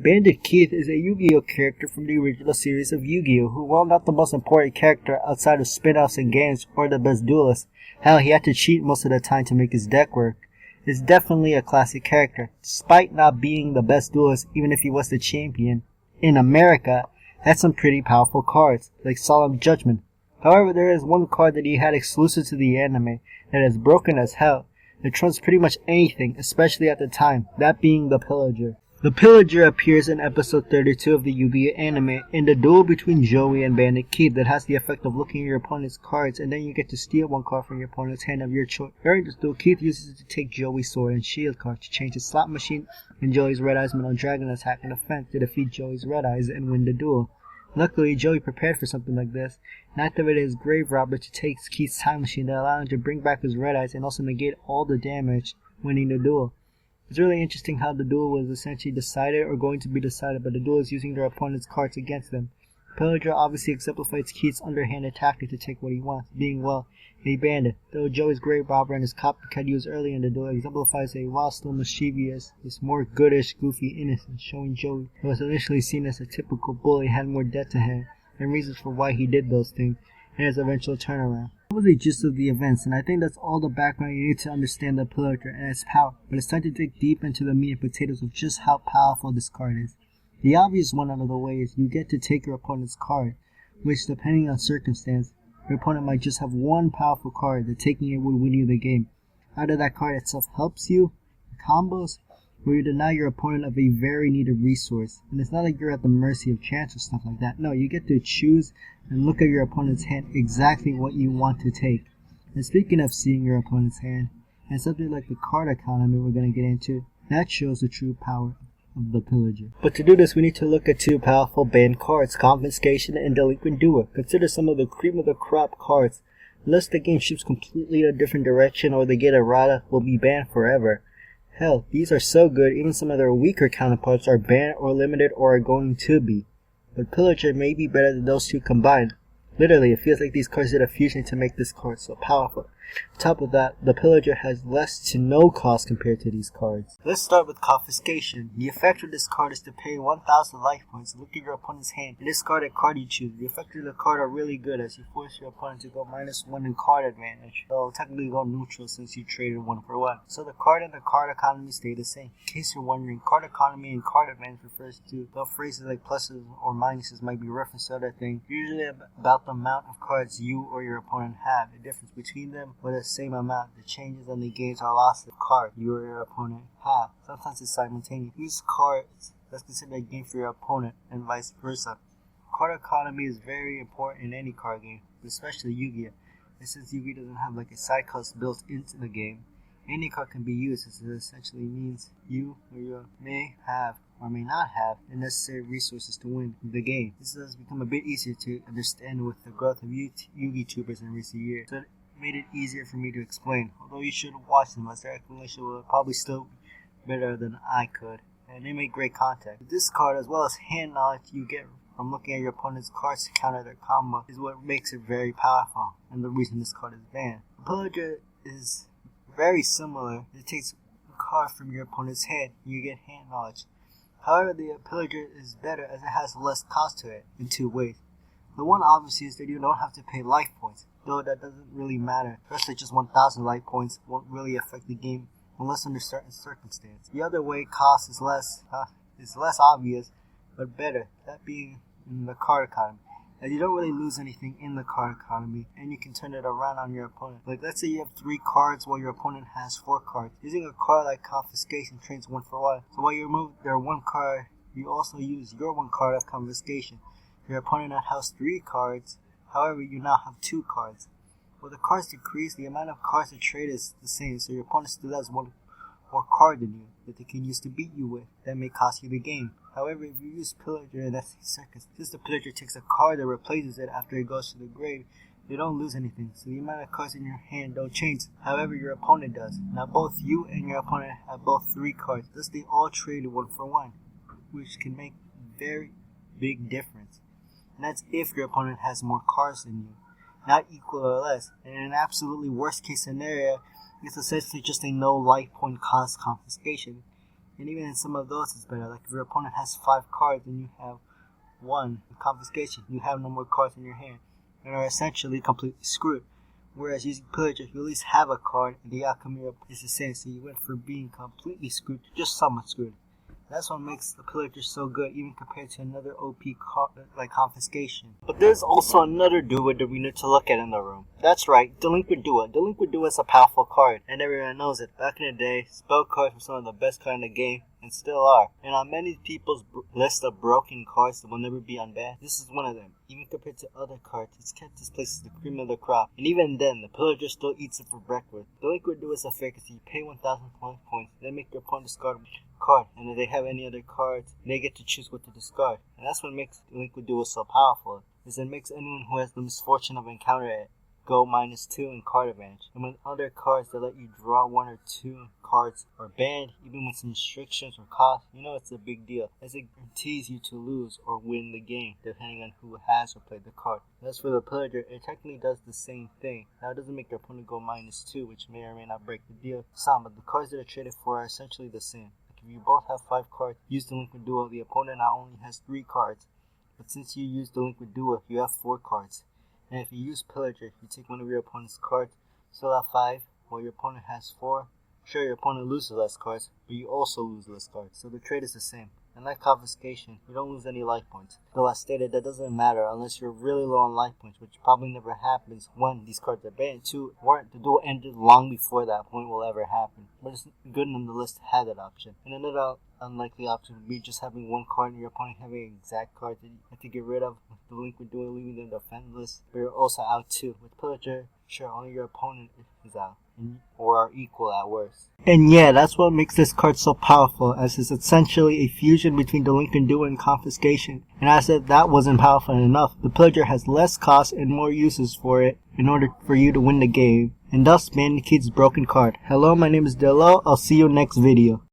Bandit Keith is a Yu-Gi-Oh character from the original series of Yu-Gi-Oh, who, while not the most important character outside of spin-offs and games or the best duelist, hell, he had to cheat most of the time to make his deck work, is definitely a classic character. Despite not being the best duelist, even if he was the champion, in America, had some pretty powerful cards, like Solemn Judgment. However, there is one card that he had exclusive to the anime that is broken as hell. It trumps pretty much anything, especially at the time, that being the Pillager. The Pillager appears in episode 32 of the Yu-Gi-Oh anime in the duel between Joey and Bandit Keith that has the effect of looking at your opponent's cards, and then you get to steal one card from your opponent's hand of your choice. During this duel, Keith uses it to take Joey's sword and shield card to change his slot machine and Joey's Red Eyes Metal Dragon attack and effect to defeat Joey's Red Eyes and win the duel. Luckily, Joey prepared for something like this and activated his Grave Robber to take Keith's time machine that allowed him to bring back his Red Eyes and also negate all the damage, winning the duel. It's really interesting how the duel was essentially decided or going to be decided by the duelists using their opponent's cards against them. Pillager obviously exemplifies Keith's underhanded tactic to take what he wants, being, well, a bandit, though Joey's Grave Robber and his copycat used early in the duel exemplifies a, while still mischievous, is more goodish, goofy innocence, showing Joey, who was initially seen as a typical bully, had more debt to him, and reasons for why he did those things, and his eventual turnaround. That was the gist of the events, and I think that's all the background you need to understand the Pillager and its power, but it's time to dig deep into the meat and potatoes of just how powerful this card is. The obvious one out of the way is you get to take your opponent's card, which, depending on circumstance, your opponent might just have one powerful card that taking it would win you the game. Either that card itself helps you, combos, or you deny your opponent of a very needed resource. And it's not like you're at the mercy of chance or stuff like that. No, you get to choose and look at your opponent's hand exactly what you want to take. And speaking of seeing your opponent's hand, and something like the card economy we're going to get into, that shows the true power of the Pillager. But to do this, we need to look at two powerful banned cards, Confiscation and Delinquent Duel. Consider some of the cream of the crop cards. Unless the game shifts completely in a different direction or they get errata, will be banned forever. Hell, these are so good, even some of their weaker counterparts are banned or limited or are going to be. But Pillager may be better than those two combined. Literally, it feels like these cards did a fusion to make this card so powerful. On top of that, the Pillager has less to no cost compared to these cards. Let's start with Confiscation. The effect of this card is to pay 1,000 life points, look at your opponent's hand, and discard a card you choose. The effects of the card are really good as you force your opponent to go -1 in card advantage. They'll technically go neutral since you traded 1 for 1. So the card and the card economy stay the same. In case you're wondering, card economy and card advantage refers to, though phrases like pluses or minuses might be referenced to other things, usually about the amount of cards you or your opponent have. The difference between them with the same amount. The changes and the gains or losses of cards you or your opponent have. Sometimes it's simultaneous. Use cards that's considered a game for your opponent and vice versa. Card economy is very important in any card game, but especially Yu-Gi-Oh! And since Yu-Gi-Oh! Doesn't have like a side cost built into the game, any card can be used, as it essentially means you or you may have or may not have the necessary resources to win the game. This has become a bit easier to understand with the growth of Yu-Gi Tubers in recent years. So it made it easier for me to explain, although you should watch them as their explanation will probably still be better than I could, and they make great content. This card, as well as hand knowledge you get from looking at your opponent's cards to counter their combo, is what makes it very powerful, and the reason this card is banned. The Pillager is very similar. It takes a card from your opponent's hand, and you get hand knowledge. However, the Pillager is better as it has less cost to it in two ways. The one obviously is that you don't have to pay life points, though that doesn't really matter, especially just 1,000 life points won't really affect the game unless under certain circumstances. The other way cost is less obvious, but better, that being in the card economy, as you don't really lose anything in the card economy, and you can turn it around on your opponent. Like, let's say you have 3 cards while your opponent has 4 cards. Using a card like Confiscation trades 1 for 1, so while you remove their 1 card, you also use your 1 card of Confiscation. Your opponent now has 3 cards, however you now have 2 cards. When the cards decrease, the amount of cards to trade is the same, so your opponent still has 1 more card than you that they can use to beat you with. That may cost you the game. However, if you use Pillager in that circus, since the Pillager takes a card that replaces it after it goes to the grave, you don't lose anything, so the amount of cards in your hand don't change. However, your opponent does. Now both you and your opponent have both 3 cards, thus they all trade 1 for 1, which can make very big difference. And that's if your opponent has more cards than you, not equal or less. And in an absolutely worst case scenario, it's essentially just a no life point cost Confiscation. And even in some of those it's better. Like if your opponent has 5 cards and you have 1 confiscation, you have no more cards in your hand and are essentially completely screwed. Whereas using Pillager, you at least have a card and the outcome is the same, so you went from being completely screwed to just somewhat screwed. That's what makes the Pillager so good, even compared to another OP card like Confiscation. But there's also another duo that we need to look at in the room. That's right, Delinquent Duo. Delinquent Duo is a powerful card, and everyone knows it. Back in the day, spell cards were some of the best cards in the game, and still are. And on many people's list of broken cards that will never be unbanned, this is one of them. Even compared to other cards, it's kept this place as the cream of the crop. And even then, the Pillager still eats it for breakfast. Delinquent Duo is a fair because you pay 1,000 points, then make your opponent discard card, and if they have any other cards, they get to choose what to discard. And that's what makes Delinquent Duo so powerful, is it makes anyone who has the misfortune of encountering it go -2 in card advantage. And when other cards that let you draw 1 or 2 cards are banned, even with some restrictions or costs, you know it's a big deal, as it guarantees you to lose or win the game, depending on who has or played the card. As for the Pillager, it technically does the same thing. Now it doesn't make your opponent go -2, which may or may not break the deal some, but the cards that are traded for are essentially the same. If you both have 5 cards, use Delinquent Duo, the opponent not only has 3 cards, but since you use Delinquent Duo, you have 4 cards. And if you use Pillager, you take one of your opponent's cards, still have 5, while your opponent has 4. Sure, your opponent loses less cards, but you also lose less cards, so the trade is the same. And like Confiscation, you don't lose any life points. Though as stated, that doesn't matter unless you're really low on life points, which probably never happens. 1, these cards are banned. 2, the duel ended long before that point will ever happen. But it's good nonetheless to have that option. And another unlikely option would be just having 1 card and your opponent having an exact card that you have to get rid of with Delinquent Duo, leaving them defenseless, but you're also out too. With Pillager, sure, only your opponent is out, or are equal at worst. And yeah, that's what makes this card so powerful, as it's essentially a fusion between Delinquent Duo and Confiscation. And as if that wasn't powerful enough, the Pillager has less cost and more uses for it in order for you to win the game, and thus Bandit Broken Card. Hello, my name is Delo, I'll see you next video.